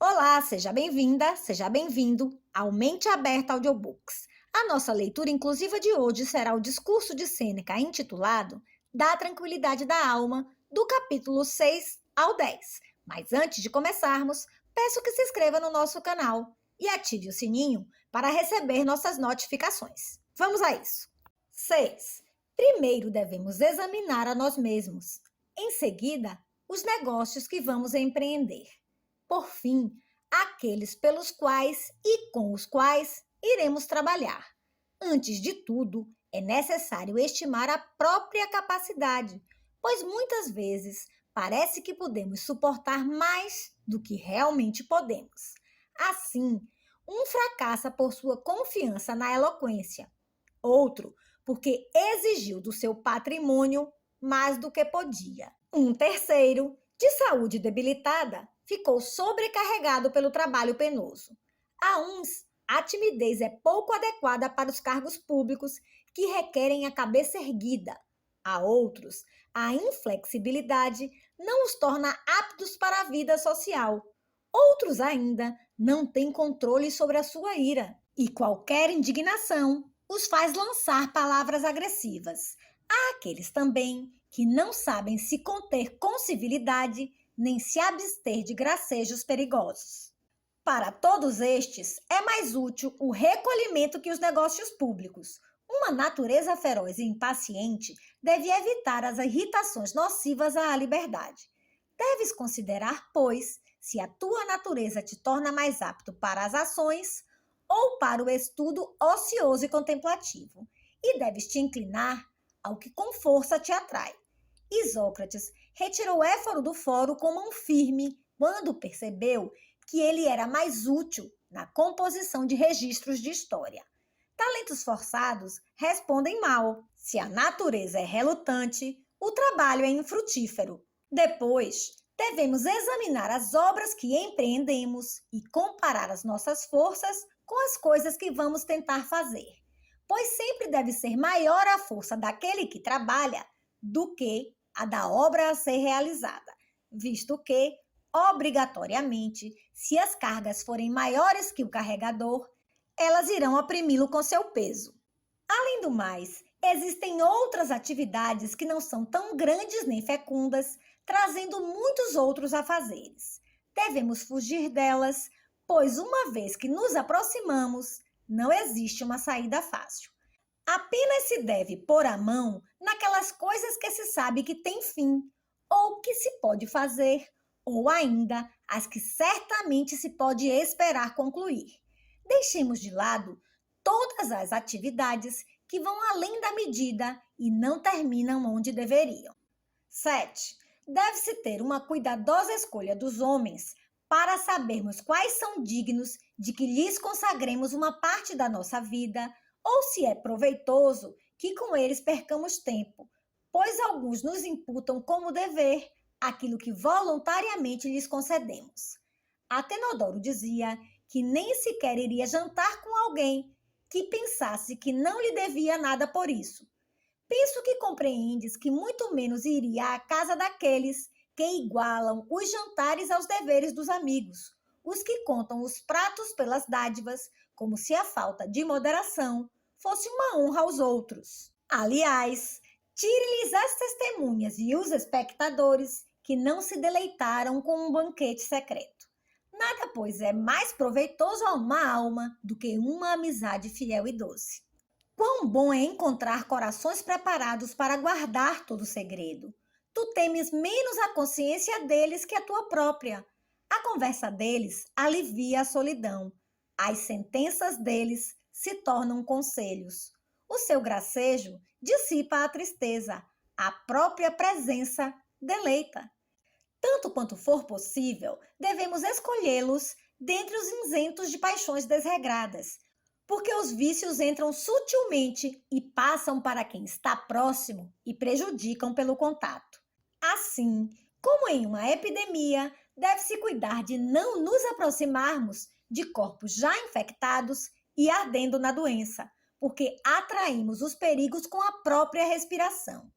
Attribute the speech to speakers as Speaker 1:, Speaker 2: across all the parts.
Speaker 1: Olá, seja bem-vinda, seja bem-vindo ao Mente Aberta Audiobooks. A nossa leitura inclusiva de hoje será o discurso de Sêneca intitulado Da Tranquilidade da Alma, do capítulo 6 ao 10. Mas antes de começarmos, peço que se inscreva no nosso canal e ative o sininho para receber nossas notificações. Vamos a isso. 6. Primeiro devemos examinar a nós mesmos. Em seguida, os negócios que vamos empreender. Por fim, aqueles pelos quais e com os quais iremos trabalhar. Antes de tudo, é necessário estimar a própria capacidade, pois muitas vezes parece que podemos suportar mais do que realmente podemos. Assim, um fracassa por sua confiança na eloquência, outro porque exigiu do seu patrimônio mais do que podia. Um terceiro, de saúde debilitada, ficou sobrecarregado pelo trabalho penoso. A uns, a timidez é pouco adequada para os cargos públicos que requerem a cabeça erguida. A outros, a inflexibilidade não os torna aptos para a vida social. Outros ainda não têm controle sobre a sua ira, e qualquer indignação os faz lançar palavras agressivas. Há aqueles também que não sabem se conter com civilidade nem se abster de gracejos perigosos. Para todos estes, é mais útil o recolhimento que os negócios públicos. Uma natureza feroz e impaciente deve evitar as irritações nocivas à liberdade. Deves considerar, pois, se a tua natureza te torna mais apto para as ações ou para o estudo ocioso e contemplativo, e deves te inclinar ao que com força te atrai. Isócrates retirou Éforo do foro com mão firme quando percebeu que ele era mais útil na composição de registros de história. Talentos forçados respondem mal. Se a natureza é relutante, o trabalho é infrutífero. Depois, devemos examinar as obras que empreendemos e comparar as nossas forças com as coisas que vamos tentar fazer, pois sempre deve ser maior a força daquele que trabalha do que a da obra a ser realizada, visto que, obrigatoriamente, se as cargas forem maiores que o carregador, elas irão oprimi-lo com seu peso. Além do mais, existem outras atividades que não são tão grandes nem fecundas, trazendo muitos outros afazeres. Devemos fugir delas, pois uma vez que nos aproximamos, não existe uma saída fácil. Apenas se deve pôr a mão naquelas coisas que se sabe que têm fim, ou que se pode fazer, ou ainda as que certamente se pode esperar concluir. Deixemos de lado todas as atividades que vão além da medida e não terminam onde deveriam. 7. Deve-se ter uma cuidadosa escolha dos homens para sabermos quais são dignos de que lhes consagremos uma parte da nossa vida, ou se é proveitoso que com eles percamos tempo, pois alguns nos imputam como dever aquilo que voluntariamente lhes concedemos. Atenodoro dizia que nem sequer iria jantar com alguém que pensasse que não lhe devia nada por isso. Penso que compreendes que muito menos iria à casa daqueles que igualam os jantares aos deveres dos amigos, os que contam os pratos pelas dádivas, como se a falta de moderação fosse uma honra aos outros. Aliás, tire-lhes as testemunhas e os espectadores que não se deleitaram com um banquete secreto. Nada, pois, é mais proveitoso a uma alma do que uma amizade fiel e doce. Quão bom é encontrar corações preparados para guardar todo o segredo. Tu temes menos a consciência deles que a tua própria. A conversa deles alivia a solidão. As sentenças deles se tornam conselhos. O seu gracejo dissipa a tristeza. A própria presença deleita. Tanto quanto for possível, devemos escolhê-los dentre os isentos de paixões desregradas, porque os vícios entram sutilmente e passam para quem está próximo e prejudicam pelo contato. Assim, como em uma epidemia, deve-se cuidar de não nos aproximarmos de corpos já infectados e ardendo na doença, porque atraímos os perigos com a própria respiração.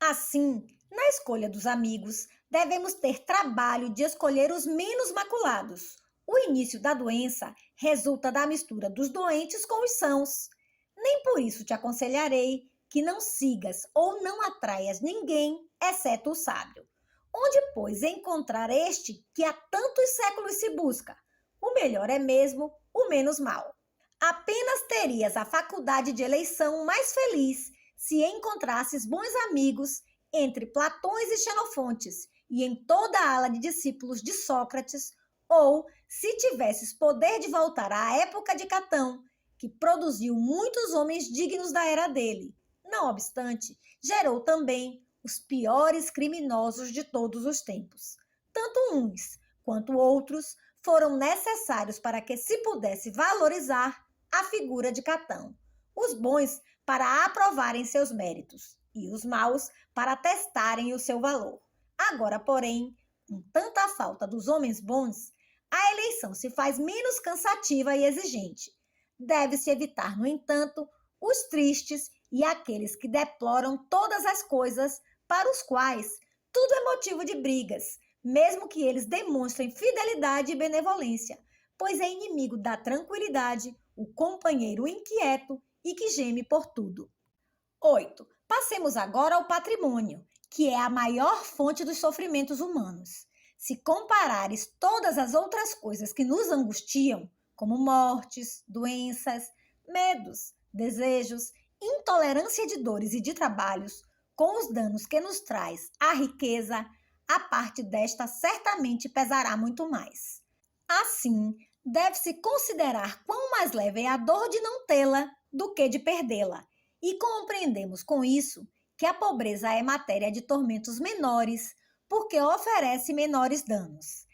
Speaker 1: Assim, na escolha dos amigos, devemos ter trabalho de escolher os menos maculados, O início da doença resulta da mistura dos doentes com os sãos. Nem por isso te aconselharei que não sigas ou não atraias ninguém, exceto o sábio. Onde, pois, encontrar este que há tantos séculos se busca? O melhor é mesmo o menos mal. Apenas terias a faculdade de eleição mais feliz se encontrasses bons amigos entre Platões e Xenofontes e em toda a ala de discípulos de Sócrates, ou se tivesses poder de voltar à época de Catão, que produziu muitos homens dignos da era dele. Não obstante, gerou também os piores criminosos de todos os tempos. Tanto uns quanto outros foram necessários para que se pudesse valorizar a figura de Catão. Os bons para aprovarem seus méritos e os maus para testarem o seu valor. Agora, porém, com tanta falta dos homens bons, a eleição se faz menos cansativa e exigente. Deve-se evitar, no entanto, os tristes e aqueles que deploram todas as coisas para os quais tudo é motivo de brigas, mesmo que eles demonstrem fidelidade e benevolência, pois é inimigo da tranquilidade o companheiro inquieto e que geme por tudo. 8. Passemos agora ao patrimônio, que é a maior fonte dos sofrimentos humanos. Se comparares todas as outras coisas que nos angustiam, como mortes, doenças, medos, desejos, intolerância de dores e de trabalhos, com os danos que nos traz a riqueza, a parte desta certamente pesará muito mais. Assim, deve-se considerar quão mais leve é a dor de não tê-la do que de perdê-la, e compreendemos com isso que a pobreza é matéria de tormentos menores, porque oferece menores danos.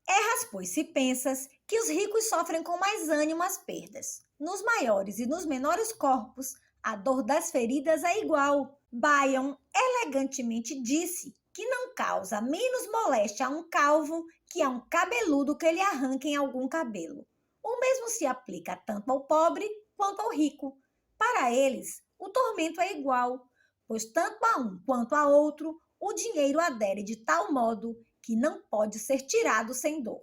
Speaker 1: Erras, pois, se pensas que os ricos sofrem com mais ânimo as perdas. Nos maiores e nos menores corpos, a dor das feridas é igual. Bion elegantemente disse que não causa menos moléstia a um calvo que a um cabeludo que lhe arranquem algum cabelo. O mesmo se aplica tanto ao pobre quanto ao rico. Para eles, o tormento é igual, pois tanto a um quanto a outro, o dinheiro adere de tal modo que não pode ser tirado sem dor.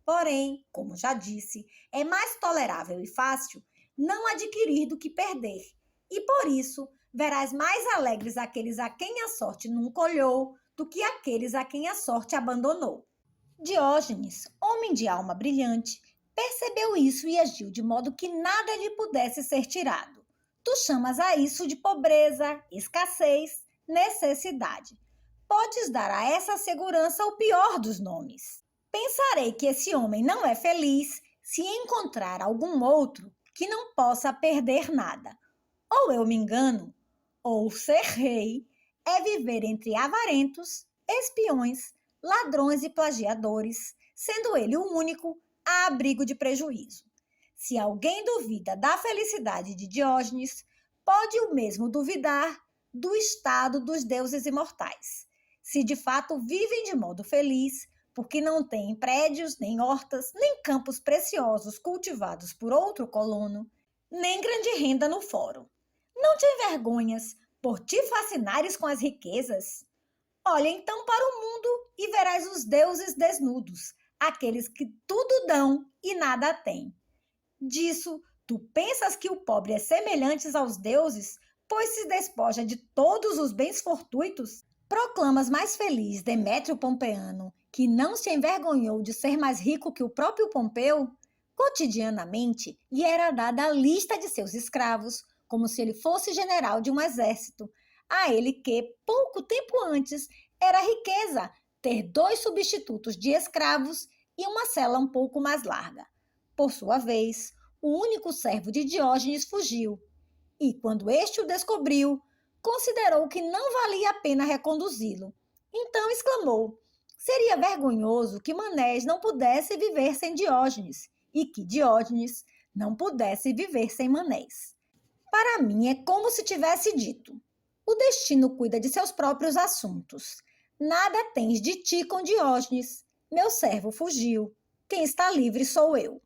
Speaker 1: Porém, como já disse, é mais tolerável e fácil não adquirir do que perder, e por isso verás mais alegres aqueles a quem a sorte nunca olhou do que aqueles a quem a sorte abandonou. Diógenes, homem de alma brilhante, percebeu isso e agiu de modo que nada lhe pudesse ser tirado. Tu chamas a isso de pobreza, escassez, necessidade. Podes dar a essa segurança o pior dos nomes. Pensarei que esse homem não é feliz se encontrar algum outro que não possa perder nada. Ou eu me engano, ou ser rei é viver entre avarentos, espiões, ladrões e plagiadores, sendo ele o único a abrigo de prejuízo. Se alguém duvida da felicidade de Diógenes, pode o mesmo duvidar do estado dos deuses imortais. Se de fato vivem de modo feliz, porque não têm prédios, nem hortas, nem campos preciosos cultivados por outro colono, nem grande renda no fórum. Não te envergonhas por te fascinares com as riquezas? Olha então para o mundo e verás os deuses desnudos, aqueles que tudo dão e nada têm. Disso, tu pensas que o pobre é semelhante aos deuses, pois se despoja de todos os bens fortuitos? Proclamas mais feliz Demétrio Pompeano, que não se envergonhou de ser mais rico que o próprio Pompeu? Cotidianamente lhe era dada a lista de seus escravos, como se ele fosse general de um exército. A ele que, pouco tempo antes, era riqueza ter 2 substitutos de escravos e uma cela um pouco mais larga. Por sua vez, o único servo de Diógenes fugiu, e quando este o descobriu, considerou que não valia a pena reconduzi-lo. Então exclamou: seria vergonhoso que Manés não pudesse viver sem Diógenes, e que Diógenes não pudesse viver sem Manés. Para mim é como se tivesse dito: o destino cuida de seus próprios assuntos. Nada tens de ti com Diógenes. Meu servo fugiu. Quem está livre sou eu.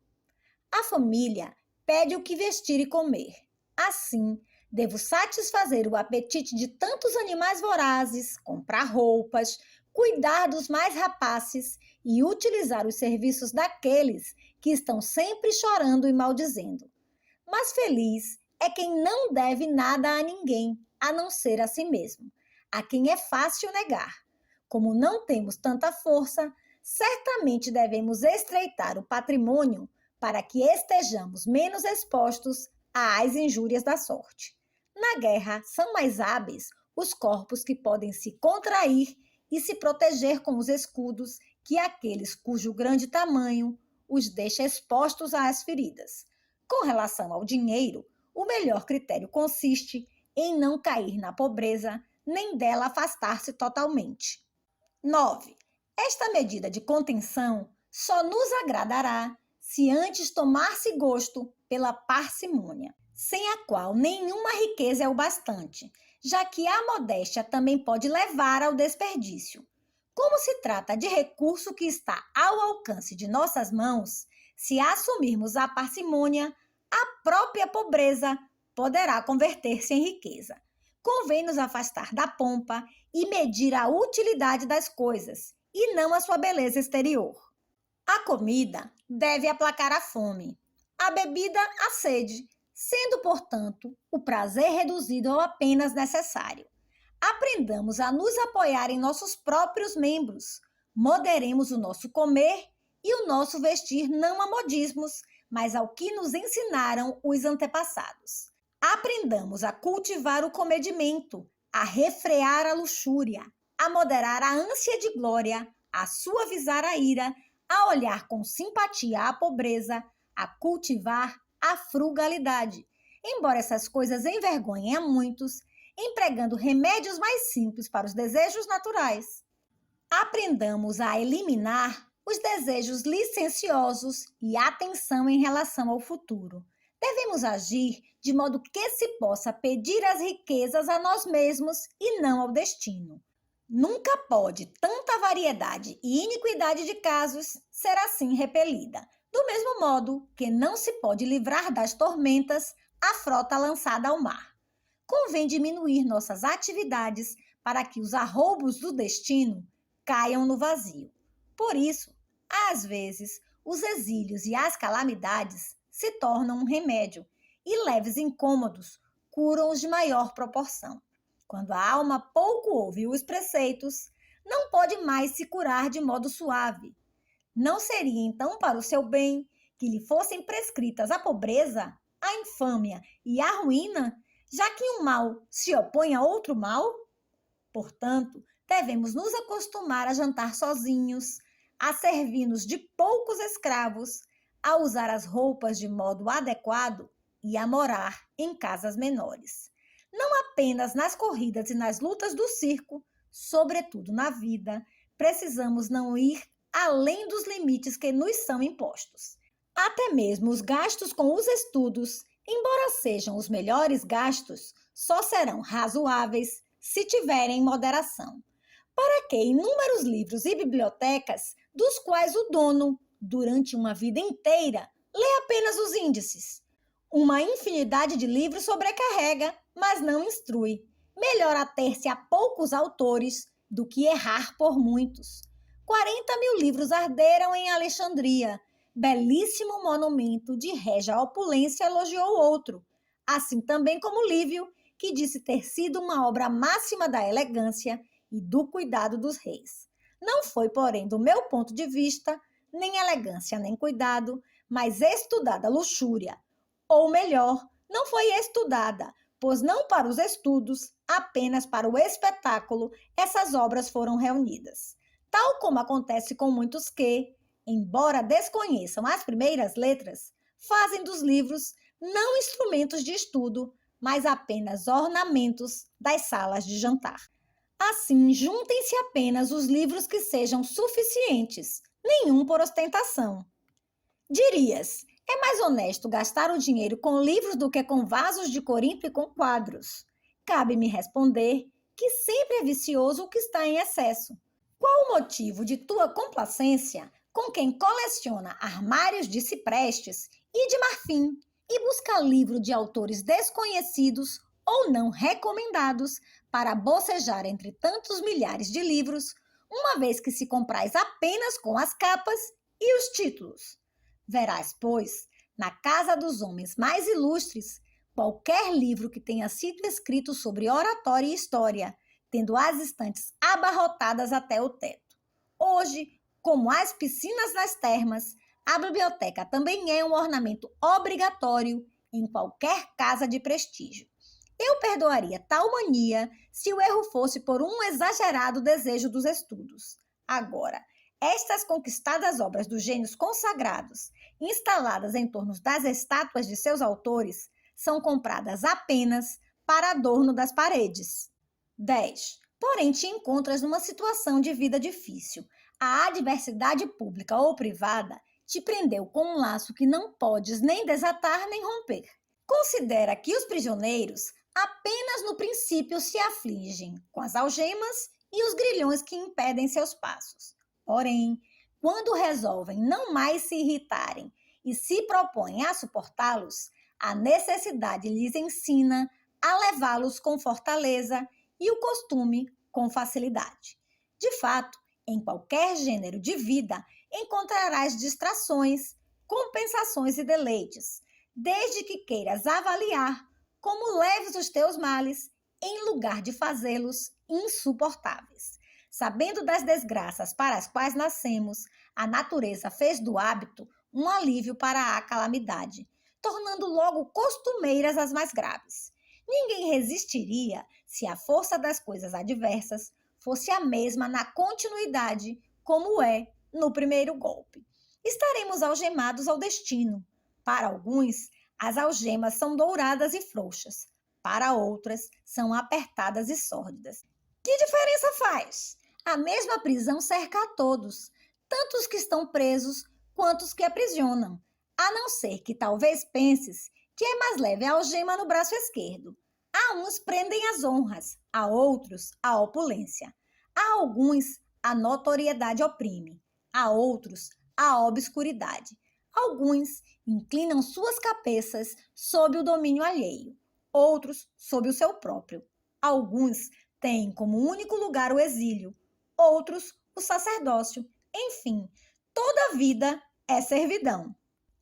Speaker 1: A família pede o que vestir e comer. Assim, devo satisfazer o apetite de tantos animais vorazes, comprar roupas, cuidar dos mais rapaces e utilizar os serviços daqueles que estão sempre chorando e maldizendo. Mas feliz é quem não deve nada a ninguém, a não ser a si mesmo, a quem é fácil negar. Como não temos tanta força, certamente devemos estreitar o patrimônio para que estejamos menos expostos às injúrias da sorte. Na guerra, são mais hábeis os corpos que podem se contrair e se proteger com os escudos que aqueles cujo grande tamanho os deixa expostos às feridas. Com relação ao dinheiro, o melhor critério consiste em não cair na pobreza, nem dela afastar-se totalmente. 9. Esta medida de contenção só nos agradará se antes tomar-se gosto pela parcimônia, sem a qual nenhuma riqueza é o bastante, já que a modéstia também pode levar ao desperdício. Como se trata de recurso que está ao alcance de nossas mãos, se assumirmos a parcimônia, a própria pobreza poderá converter-se em riqueza. Convém nos afastar da pompa e medir a utilidade das coisas, e não a sua beleza exterior. A comida deve aplacar a fome, a bebida a sede, sendo, portanto, o prazer reduzido ao apenas necessário. Aprendamos a nos apoiar em nossos próprios membros, moderemos o nosso comer e o nosso vestir não a modismos, mas ao que nos ensinaram os antepassados. Aprendamos a cultivar o comedimento, a refrear a luxúria, a moderar a ânsia de glória, a suavizar a ira, a olhar com simpatia a pobreza, a cultivar a frugalidade. Embora essas coisas envergonhem a muitos, empregando remédios mais simples para os desejos naturais. Aprendamos a eliminar os desejos licenciosos e atenção em relação ao futuro. Devemos agir de modo que se possa pedir as riquezas a nós mesmos e não ao destino. Nunca pode tanta variedade e iniquidade de casos ser assim repelida, do mesmo modo que não se pode livrar das tormentas a frota lançada ao mar. Convém diminuir nossas atividades para que os arroubos do destino caiam no vazio. Por isso, às vezes, os exílios e as calamidades se tornam um remédio e leves incômodos curam-os de maior proporção. Quando a alma pouco ouve os preceitos, não pode mais se curar de modo suave. Não seria então para o seu bem que lhe fossem prescritas a pobreza, a infâmia e a ruína, já que um mal se opõe a outro mal? Portanto, devemos nos acostumar a jantar sozinhos, a servir-nos de poucos escravos, a usar as roupas de modo adequado e a morar em casas menores. Não apenas nas corridas e nas lutas do circo, sobretudo na vida, precisamos não ir além dos limites que nos são impostos. Até mesmo os gastos com os estudos, embora sejam os melhores gastos, só serão razoáveis se tiverem moderação. Para que inúmeros livros e bibliotecas, dos quais o dono, durante uma vida inteira, lê apenas os índices? Uma infinidade de livros sobrecarrega, mas não instrui. Melhor ater-se a poucos autores do que errar por muitos. 40.000 livros arderam em Alexandria. Belíssimo monumento de régia opulência elogiou outro, assim também como Lívio, que disse ter sido uma obra máxima da elegância e do cuidado dos reis. Não foi, porém, do meu ponto de vista, nem elegância nem cuidado, mas estudada luxúria. Ou melhor, não foi estudada, pois não para os estudos, apenas para o espetáculo, essas obras foram reunidas. Tal como acontece com muitos que, embora desconheçam as primeiras letras, fazem dos livros não instrumentos de estudo, mas apenas ornamentos das salas de jantar. Assim, juntem-se apenas os livros que sejam suficientes, nenhum por ostentação. Dirias, é mais honesto gastar o dinheiro com livros do que com vasos de Corinto e com quadros. Cabe-me responder que sempre é vicioso o que está em excesso. Qual o motivo de tua complacência com quem coleciona armários de ciprestes e de marfim e busca livro de autores desconhecidos ou não recomendados para bocejar entre tantos milhares de livros, uma vez que se comprais apenas com as capas e os títulos. Verás, pois, na casa dos homens mais ilustres, qualquer livro que tenha sido escrito sobre oratória e história, tendo as estantes abarrotadas até o teto. Hoje, como as piscinas nas termas, a biblioteca também é um ornamento obrigatório em qualquer casa de prestígio. Eu perdoaria tal mania se o erro fosse por um exagerado desejo dos estudos. Agora, estas conquistadas obras dos gênios consagrados, instaladas em torno das estátuas de seus autores, são compradas apenas para adorno das paredes. 10. Porém, te encontras numa situação de vida difícil. A adversidade pública ou privada te prendeu com um laço que não podes nem desatar nem romper. Considera que os prisioneiros apenas no princípio se afligem com as algemas e os grilhões que impedem seus passos. Porém, quando resolvem não mais se irritarem e se propõem a suportá-los, a necessidade lhes ensina a levá-los com fortaleza e o costume com facilidade. De fato, em qualquer gênero de vida, encontrarás distrações, compensações e deleites, desde que queiras avaliar como leves os teus males, em lugar de fazê-los insuportáveis. Sabendo das desgraças para as quais nascemos, a natureza fez do hábito um alívio para a calamidade, tornando logo costumeiras as mais graves. Ninguém resistiria se a força das coisas adversas fosse a mesma na continuidade, como é no primeiro golpe. Estaremos algemados ao destino. Para alguns, as algemas são douradas e frouxas. Para outras, são apertadas e sórdidas. Que diferença faz? A mesma prisão cerca a todos, tanto os que estão presos quanto os que aprisionam, a não ser que talvez penses que é mais leve a algema no braço esquerdo. A uns prendem as honras, a outros a opulência. A alguns a notoriedade oprime, a outros a obscuridade. Alguns inclinam suas cabeças sob o domínio alheio, outros sob o seu próprio. Alguns têm como único lugar o exílio, outros o sacerdócio. Enfim, toda a vida é servidão.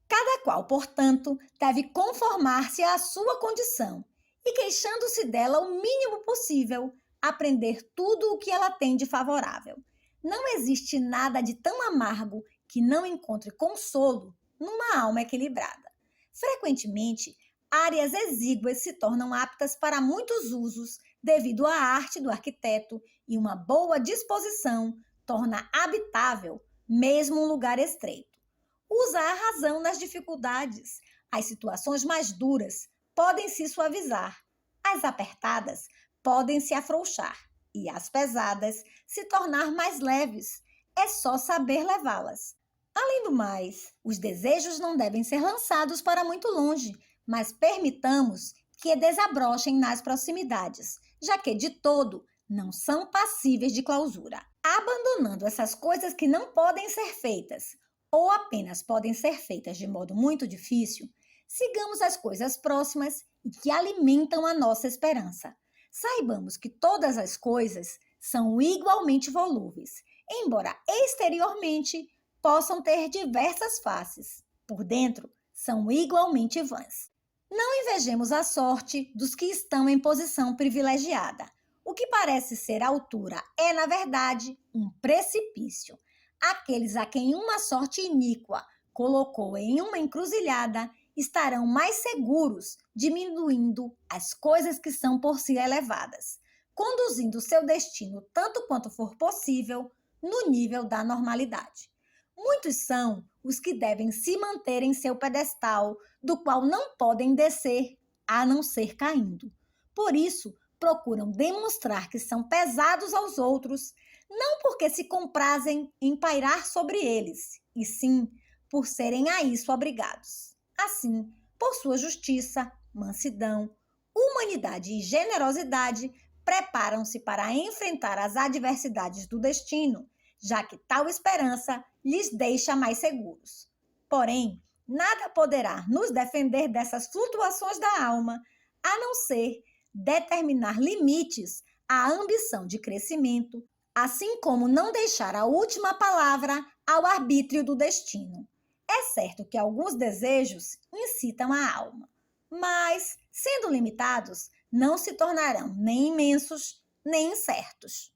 Speaker 1: Cada qual, portanto, deve conformar-se à sua condição e, queixando-se dela o mínimo possível, aprender tudo o que ela tem de favorável. Não existe nada de tão amargo que não encontre consolo numa alma equilibrada. Frequentemente, áreas exíguas se tornam aptas para muitos usos devido à arte do arquiteto e uma boa disposição torna habitável mesmo um lugar estreito. Usa a razão nas dificuldades. As situações mais duras podem se suavizar, as apertadas podem se afrouxar e as pesadas se tornar mais leves. É só saber levá-las. Além do mais, os desejos não devem ser lançados para muito longe, mas permitamos que desabrochem nas proximidades, já que de todo não são passíveis de clausura. Abandonando essas coisas que não podem ser feitas, ou apenas podem ser feitas de modo muito difícil, sigamos as coisas próximas e que alimentam a nossa esperança. Saibamos que todas as coisas são igualmente volúveis, embora exteriormente possam ter diversas faces. Por dentro, são igualmente vãs. Não invejemos a sorte dos que estão em posição privilegiada. O que parece ser altura é, na verdade, um precipício. Aqueles a quem uma sorte iníqua colocou em uma encruzilhada estarão mais seguros, diminuindo as coisas que são por si elevadas, conduzindo seu destino, tanto quanto for possível, no nível da normalidade. Muitos são os que devem se manter em seu pedestal, do qual não podem descer, a não ser caindo. Por isso, procuram demonstrar que são pesados aos outros, não porque se comprazem em pairar sobre eles, e sim por serem a isso obrigados. Assim, por sua justiça, mansidão, humanidade e generosidade, preparam-se para enfrentar as adversidades do destino, já que tal esperança lhes deixa mais seguros. Porém, nada poderá nos defender dessas flutuações da alma, a não ser determinar limites à ambição de crescimento, assim como não deixar a última palavra ao arbítrio do destino. É certo que alguns desejos incitam a alma, mas, sendo limitados, não se tornarão nem imensos nem incertos.